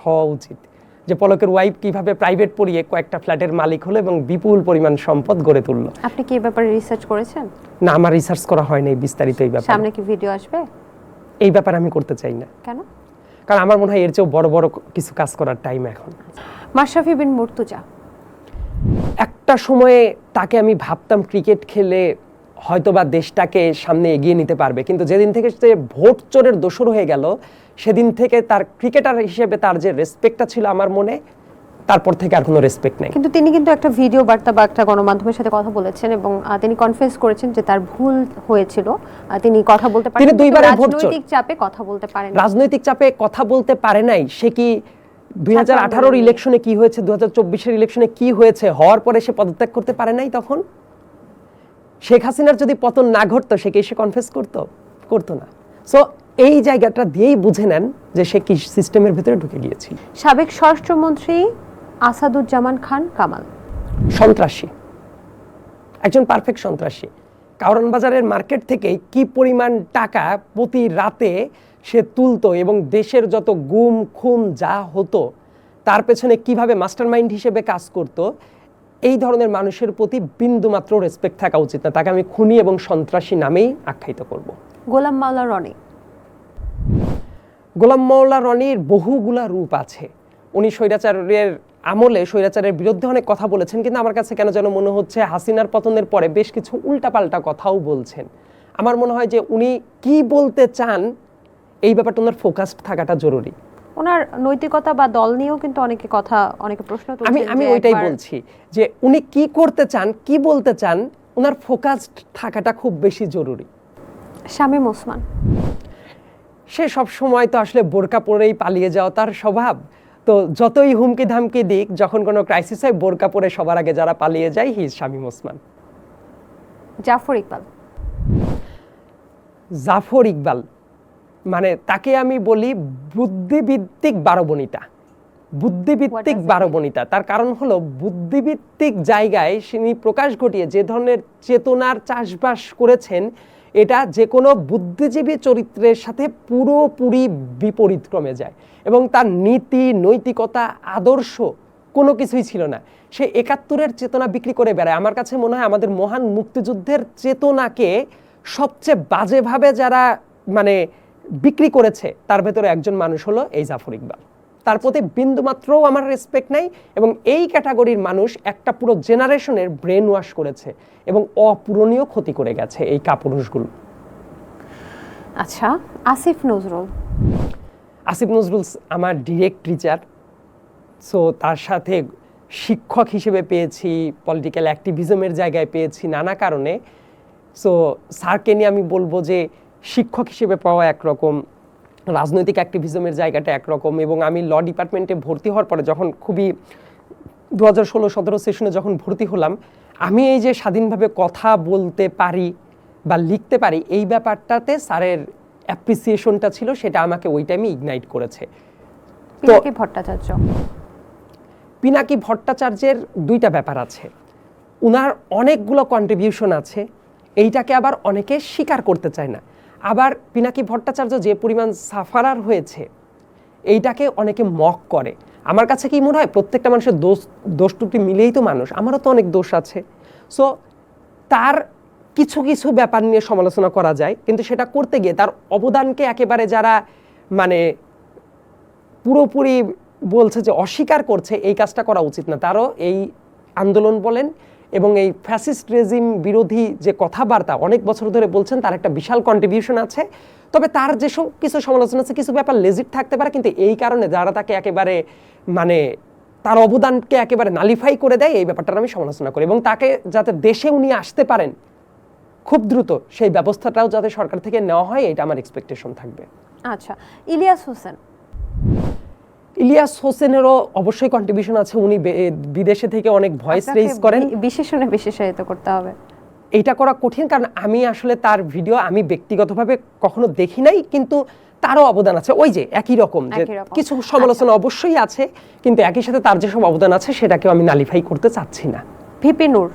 হওয়া উচিত যে পলকের ওয়াইফ কিভাবে প্রাইভেট পড়িয়ে কয়েকটা ফ্ল্যাটের মালিক হলো এবং বিপুল পরিমাণ সম্পদ গড়ে তুললো। আপনি কি এই ব্যাপারে রিসার্চ করেছেন? না, আমার রিসার্চ করা হয়নি বিস্তারিত এই ব্যাপারে। সামনে কি ভিডিও আসবে? এই ব্যাপারে আমি করতে চাই না। কেন? কারণ আমার মনে হয় এর চেয়েও বড় বড় কিছু কাজ করার টাইম এখন। মাশরাফি বিন মুর্তজা, একটা সময়ে তাকে আমি ভাবতাম ক্রিকেট খেলে হয়তোবা দেশটাকে সামনে এগিয়ে নিতে পারবে, কিন্তু যেদিন থেকে সে ভোট চোরের দোসর হয়ে গেল সেদিন থেকে তার ক্রিকেটার হিসেবে তার যে রেসপেক্টটা ছিল আমার মনে, তারপর থেকে আর কোনো রেসপেক্ট নেই। কিন্তু তিনি কিন্তু একটা ভিডিও বার্তা বা একটা গণমাধ্যমের সাথে কথা বলেছেন এবং তিনি কনফেস করেছেন যে তার ভুল হয়েছিল। তিনি কথা বলতে পারেন, তিনি দুইবারে ভোট চোর। রাজনৈতিক চাপে কথা বলতে পারেন, রাজনৈতিক চাপে কথা বলতে পারে নাই। সে কি 2018 ইলেকশনে কি হয়েছে, 2024 ইলেকশনে কি হয়েছে, হওয়ার পরে সে পদত্যাগ করতে পারে নাই? তখন শেখ হাসিনার যদি পতন না ঘটতো সে কি এসে কনফেস করতো না। সো এই জায়গাটা দিয়েই বুঝে নেন যে সে কি সিস্টেমের ভিতরে ঢুকে গিয়েছে। সাবেক স্বরাষ্ট্রমন্ত্রী আসাদুজ্জামান খান কামাল সন্ত্রাসী, একজন পারফেক্ট সন্ত্রাসী। কারওয়ান বাজারের মার্কেট থেকে কি পরিমাণ টাকা প্রতি রাতে সে তুলতো এবং দেশের যত গুম খুন যা হতো তার পেছনে কিভাবে মাস্টারমাইন্ড হিসেবে কাজ করত, এই ধরনের মানুষের প্রতি বিন্দুমাত্র রেসপেক্ট থাকা উচিত না। তাকে আমি খুনি এবং সন্ত্রাসী নামেই আখ্যায়িত করব। গোলাম মাওলা রনি, গোলাম মাওলা রনির বহুগুলা রূপ আছে। উনি স্বৈরাচারের আমলে স্বৈরাচারের বিরুদ্ধে অনেক কথা বলেছেন, কিন্তু আমার কাছে কেন যেন মনে হচ্ছে হাসিনার পতনের পরে বেশ কিছু উল্টাপাল্টা কথাও বলছেন। আমার মনে হয় যে উনি কি বলতে চান এই ব্যাপারটা ওনার ফোকাসড থাকাটা জরুরি। ওনার নৈতিকতা বা দল নিয়েও কিন্তু অনেকে প্রশ্ন তুলছেন। আমি ওইটাই বলছি যে উনি কি করতে চান, কি বলতে চান, ওনার ফোকাসড থাকাটা খুব বেশি জরুরি। শামীম ওসমান, সে সব সময় তো আসলে বোরকা পরেই পালিয়ে যাওয়া তার স্বভাব। তো যতই হুমকি ধামকি দিক, যখন কোনো ক্রাইসিস হয় বোরকা পরে সবার আগে যারা পালিয়ে যায় হি ইজ শামীম ওসমান। জাফর ইকবাল, জাফর ইকবাল মানে তাকে আমি বলি বুদ্ধিভিত্তিক বারবনিতা। বুদ্ধিভিত্তিক বারবনিতা, তার কারণ হলো বুদ্ধিভিত্তিক জায়গায় তিনি প্রকাশ ঘটিয়ে যে ধরনের চেতনার চাষবাস করেছেন, এটা যে কোনো বুদ্ধিজীবী চরিত্রের সাথে পুরোপুরি বিপরীত ক্রমে যায় এবং তার নীতি নৈতিকতা আদর্শ কোনো কিছুই ছিল না। সে ৭১-এর চেতনা বিক্রি করে বেড়ায়। আমার কাছে মনে হয় আমাদের মহান মুক্তিযুদ্ধের চেতনাকে সবচেয়ে বাজেভাবে যারা মানে বিক্রি করেছে তার ভেতরে একজন মানুষ হলো এই জাফর ইকবাল। তার প্রতি বিন্দুমাত্রও আমার রেসপেক্ট নাই এবং এই ক্যাটাগরির মানুষ একটা পুরো জেনারেশনের ব্রেন ওয়াশ করেছে এবং অপূরণীয় ক্ষতি করে গেছে এই কাপুরুষগুলো। আচ্ছা, আসিফ নজরুল। আসিফ নজরুল আমার ডিরেক্ট টিচার। সো তার সাথে শিক্ষক হিসেবে পেয়েছি, পলিটিক্যাল অ্যাক্টিভিজমের জায়গায় পেয়েছি নানা কারণে। সো স্যারকে নিয়ে আমি বলবো যে শিক্ষক হিসেবে পাওয়া একরকম, রাজনৈতিক অ্যাক্টিভিজমের জায়গাটা একরকম। এবং আমি ল ডিপার্টমেন্টে ভর্তি হওয়ার পরে যখন খুবই 2016-17 সেশনে যখন ভর্তি হলাম, আমি এই যে স্বাধীনভাবে কথা বলতে পারি বা লিখতে পারি এই ব্যাপারটাতে স্যারের অ্যাপ্রিসিয়েশনটা ছিল, সেটা আমাকে ওই টাইমে ইগনাইট করেছে। পিনাকি ভট্টাচার্য, পিনাকি ভট্টাচার্যের দুইটা ব্যাপার আছে। উনার অনেকগুলো কন্ট্রিবিউশন আছে, এইটাকে আবার অনেকে স্বীকার করতে চায় না। আবার পিনাকি ভট্টাচার্য যে পরিমাণ সাফারার হয়েছে এইটাকে অনেকে মক করে। আমার কাছে কি মনে হয় প্রত্যেকটা মানুষের দোষ ত্রুটি মিলেই তো মানুষ, আমারও তো অনেক দোষ আছে। সো তার কিছু কিছু ব্যাপার নিয়ে সমালোচনা করা যায়, কিন্তু সেটা করতে গিয়ে তার অবদানকে একেবারে যারা মানে পুরোপুরি বলছে যে অস্বীকার করছে, এই কাজটা করা উচিত না। তারও এই আন্দোলন বলেন এবং এই ফ্যাসিস্ট রেজিম বিরোধী যে কথাবার্তা অনেক বছর ধরে বলছেন, তার একটা বিশাল কন্ট্রিবিউশন আছে। তবে তার যেসব কিছু সমালোচনা আছে, কিছু ব্যাপার লেজিট থাকতে পারে, কিন্তু এই কারণে যারা তাকে একেবারে মানে তার অবদানকে একেবারে নালিফাই করে দেয়, এই ব্যাপারটার আমি সমালোচনা করি। এবং তাকে যাতে দেশে উনি আসতে পারেন খুব দ্রুত, সেই ব্যবস্থাটাও যাতে সরকার থেকে নেওয়া হয়, এটা আমার এক্সপেকটেশন থাকবে। আচ্ছা, ইলিয়াস হোসেন। ইলিয়াস হোসেনেরও অবশ্যই কন্ট্রিবিউশন আছে। উনি বিদেশে থেকে অনেক ভয়েস রেইজ করেন। বিশেষণে বিশেষায়িত করতে হবে, এইটা করা কঠিন, কারণ আমি আসলে তার ভিডিও আমি ব্যক্তিগতভাবে কখনো দেখি নাই, কিন্তু তারও অবদান আছে। ওই যে একই রকম যে কিছু সমালোচনা অবশ্যই আছে, কিন্তু একই সাথে তার যেসব অবদান আছে সেটাকেও আমি নালিফাই করতে চাচ্ছি না। ভিপি নূর।